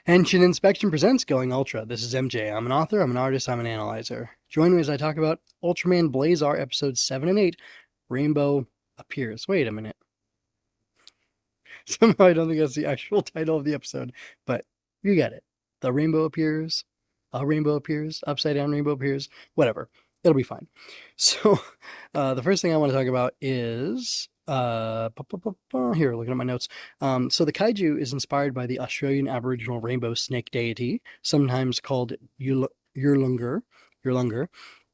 Henshin Inspection presents Going Ultra. This is MJ. I'm an author, I'm an artist, I'm an analyzer. Join me as I talk about Ultraman Blazar episodes 7 and 8, Rainbow Appears. Wait a minute. Somehow I don't think that's the actual title of the episode, but you get it. The rainbow appears, a rainbow appears, upside down rainbow appears, whatever. It'll be fine. So, the first thing I want to talk about is here, looking at my notes. So the kaiju is inspired by the Australian Aboriginal rainbow snake deity, sometimes called Yurlungur,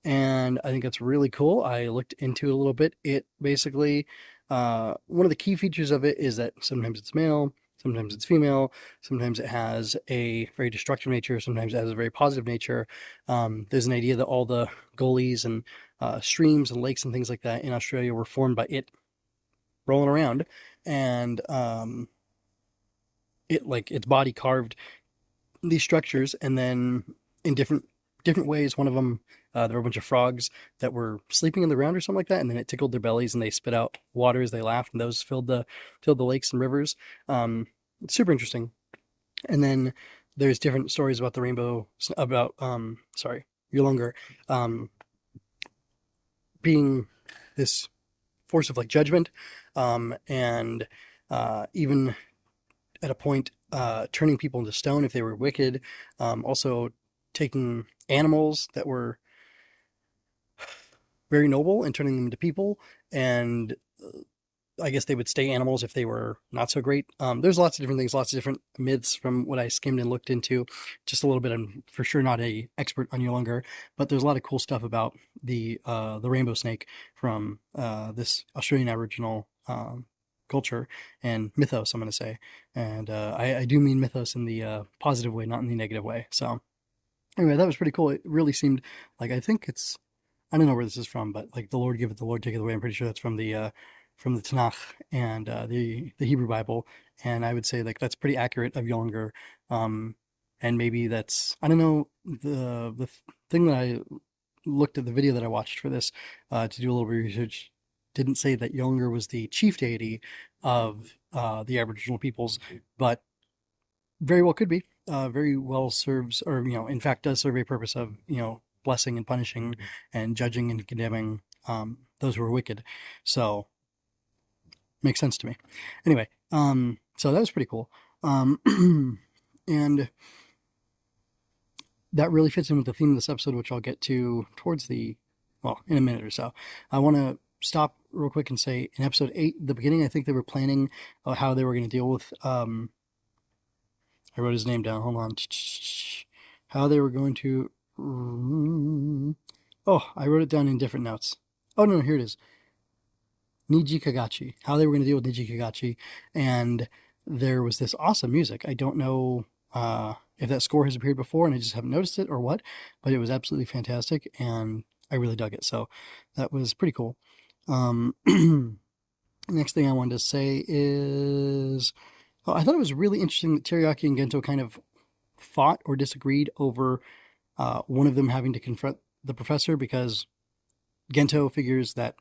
and I think that's really cool. I looked into it a little bit. It basically, one of the key features of it is that sometimes it's male, sometimes it's female, sometimes it has a very destructive nature, sometimes it has a very positive nature. There's an idea that all the gullies and streams and lakes and things like that in Australia were formed by it rolling around, and its body carved these structures, and then in different ways. One of them, there were a bunch of frogs that were sleeping in the ground or something like that, and then it tickled their bellies and they spit out water as they laughed, and those filled the lakes and rivers. It's super interesting. And then there's different stories about the rainbow, about Yulungur, being this force of like judgment, and even at a point turning people into stone if they were wicked. Also taking animals that were very noble and turning them into people, and I guess they would stay animals if they were not so great. There's lots of different things, lots of different myths from what I skimmed and looked into just a little bit. I'm for sure not a expert on Yolungur, but there's a lot of cool stuff about the rainbow snake from this Australian Aboriginal culture and mythos, I'm going to say. And I do mean mythos in the positive way, not in the negative way. So anyway, that was pretty cool. It really seemed like, I think it's, I don't know where this is from, but like the Lord giveth, the Lord taketh away. I'm pretty sure that's from the Tanakh and the Hebrew Bible, and I would say like that's pretty accurate of Yolngur. And maybe that's, I don't know, the thing that I looked at, the video that I watched for this to do a little bit of research, didn't say that Yolngur was the chief deity of the Aboriginal peoples, but very well could be. Very well serves, or in fact does serve a purpose of blessing and punishing and judging and condemning those who are wicked. So makes sense to me. Anyway, so that was pretty cool. And that really fits in with the theme of this episode, which I'll get to towards in a minute or so. I want to stop real quick and say in episode 8, the beginning, I think they were planning how they were going to deal with, I wrote his name down, hold on. How they were going to, I wrote it down in different notes. Oh no, here it is. Niji Kagachi, how they were going to deal with Niji Kagachi, and there was this awesome music. I don't know if that score has appeared before and I just haven't noticed it or what, but it was absolutely fantastic and I really dug it. So that was pretty cool. Next thing I wanted to say is, I thought it was really interesting that Teriyaki and Gento kind of fought or disagreed over one of them having to confront the professor, because Gento figures that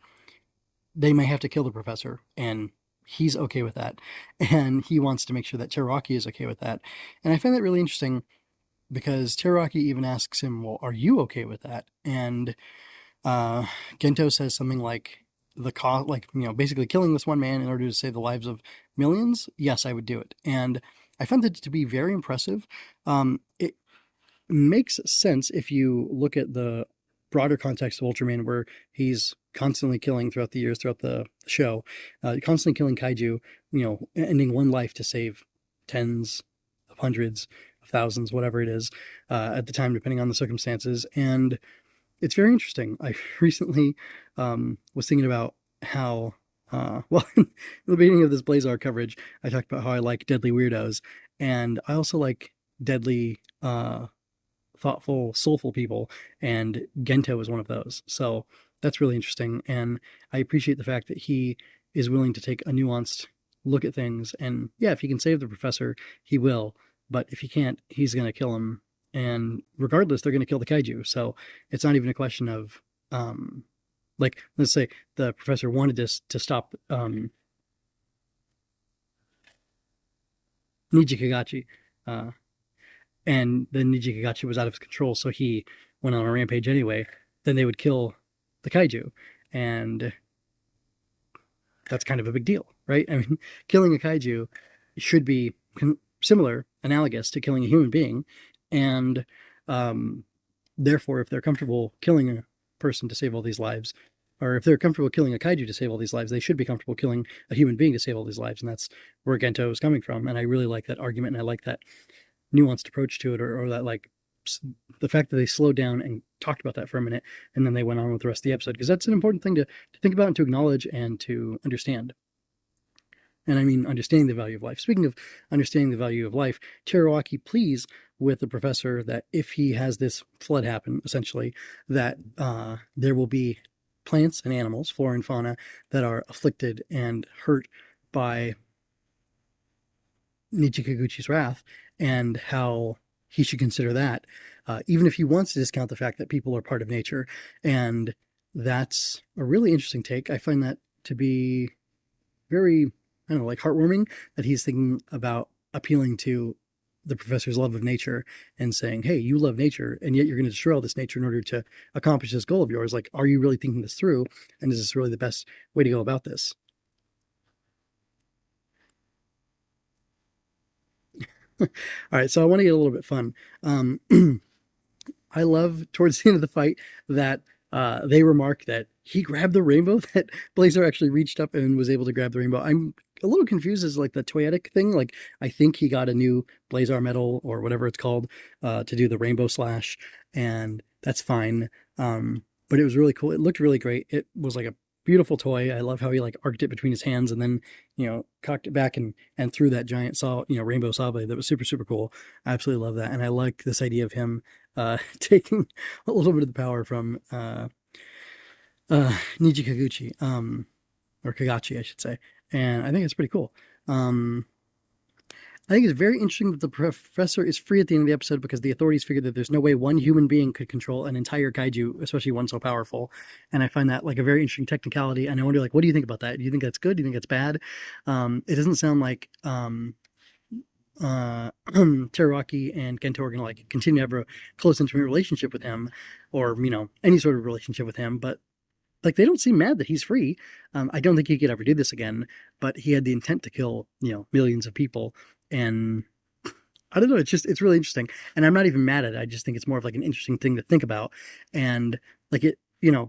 they may have to kill the professor, and he's okay with that. And he wants to make sure that Teriyaki is okay with that. And I find that really interesting because Teriyaki even asks him, well, are you okay with that? And Gento says something like, basically killing this one man in order to save the lives of millions. Yes, I would do it. And I found that to be very impressive. It makes sense if you look at the broader context of Ultraman, where he's constantly killing throughout the years, throughout the show, constantly killing kaiju, ending one life to save tens of hundreds of thousands, whatever it is, at the time, depending on the circumstances. And it's very interesting. I recently was thinking about how, in the beginning of this Blazar coverage, I talked about how I like deadly weirdos, and I also like deadly, thoughtful, soulful people, and Gento is one of those. So that's really interesting, and I appreciate the fact that he is willing to take a nuanced look at things, and yeah, if he can save the professor, he will, but if he can't, he's going to kill him, and regardless, they're going to kill the kaiju. So it's not even a question of, let's say the professor wanted to stop Niji Kagachi. and then Niji Kagachi was out of control, so he went on a rampage anyway, then they would kill the kaiju. And that's kind of a big deal, right? I mean, killing a kaiju should be similar, analogous to killing a human being. And um, therefore, if they're comfortable killing a person to save all these lives, or if they're comfortable killing a kaiju to save all these lives, they should be comfortable killing a human being to save all these lives. And that's where Gento is coming from. And I really like that argument, and I like that nuanced approach to it, or that, like, the fact that they slowed down and talked about that for a minute, and then they went on with the rest of the episode, because that's an important thing to think about and to acknowledge and to understand. And I mean, understanding the value of life. Speaking of understanding the value of life, Teruaki pleads with the professor that if he has this flood happen, essentially, that there will be plants and animals, flora and fauna, that are afflicted and hurt by Nichikaguchi's wrath, and how he should consider that, even if he wants to discount the fact that people are part of nature. And that's a really interesting take. I find that to be very, I don't know, like heartwarming, that he's thinking about appealing to the professor's love of nature and saying, hey, you love nature, and yet you're going to destroy all this nature in order to accomplish this goal of yours. Like, are you really thinking this through? And is this really the best way to go about this? All right, so I want to get a little bit fun. I love towards the end of the fight that they remark that he grabbed the rainbow, that Blazar actually reached up and was able to grab the rainbow. I'm a little confused as like the toyetic thing. Like, I think he got a new Blazar medal or whatever it's called to do the rainbow slash, and that's fine. But it was really cool. It looked really great. It was like a beautiful toy. I love how he like arced it between his hands and then, cocked it back and threw that giant rainbow saw blade. That was super, super cool. I absolutely love that. And I like this idea of him taking a little bit of the power from Niji Kaguchi, or Kagachi, I should say. And I think it's pretty cool. I think it's very interesting that the professor is free at the end of the episode, because the authorities figured that there's no way one human being could control an entire kaiju, especially one so powerful. And I find that like a very interesting technicality. And I wonder, like, what do you think about that? Do you think that's good? Do you think that's bad? It doesn't sound like Teruaki and Gento are going to like continue to have a close, intimate relationship with him, or any sort of relationship with him. But like, they don't seem mad that he's free. I don't think he could ever do this again. But he had the intent to kill millions of people, and I don't know. It's really interesting, and I'm not even mad at it. I just think it's more of like an interesting thing to think about, and like it.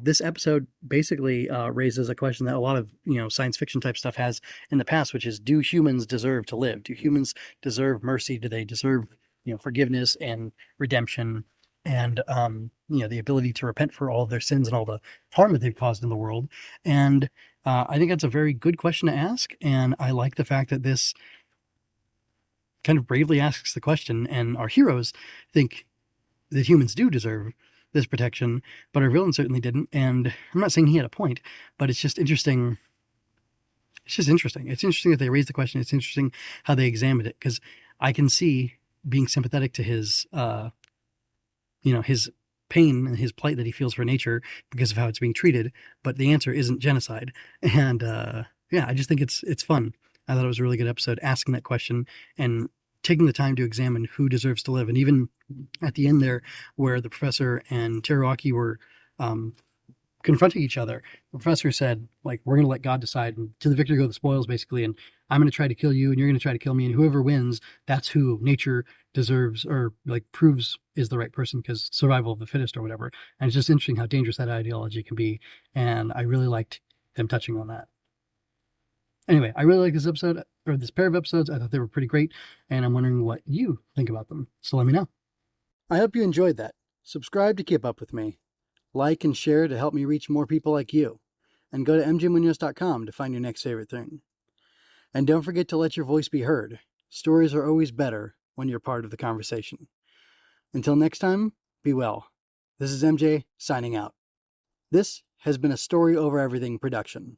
This episode basically raises a question that a lot of science fiction type stuff has in the past, which is, do humans deserve to live? Do humans deserve mercy? Do they deserve forgiveness and redemption, and the ability to repent for all of their sins and all the harm that they've caused in the world? And I think that's a very good question to ask, and I like the fact that this kind of bravely asks the question, and our heroes think that humans do deserve this protection, but our villain certainly didn't. And I'm not saying he had a point, but it's just interesting. It's just interesting. It's interesting that they raised the question. It's interesting how they examined it, because I can see being sympathetic to his, his pain and his plight that he feels for nature because of how it's being treated. But the answer isn't genocide. And yeah, I just think it's fun. I thought it was a really good episode, asking that question and taking the time to examine who deserves to live. And even at the end there, where the professor and Teruaki were confronting each other, the professor said, like, we're going to let God decide, and to the victor go the spoils, basically, and I'm going to try to kill you, and you're going to try to kill me, and whoever wins, that's who nature deserves, or like proves is the right person, because survival of the fittest or whatever. And it's just interesting how dangerous that ideology can be, and I really liked them touching on that. Anyway, I really like this episode, or this pair of episodes. I thought they were pretty great, and I'm wondering what you think about them. So let me know. I hope you enjoyed that. Subscribe to keep up with me. Like and share to help me reach more people like you. And go to mjmunoz.com to find your next favorite thing. And don't forget to let your voice be heard. Stories are always better when you're part of the conversation. Until next time, be well. This is MJ signing out. This has been a Story Over Everything production.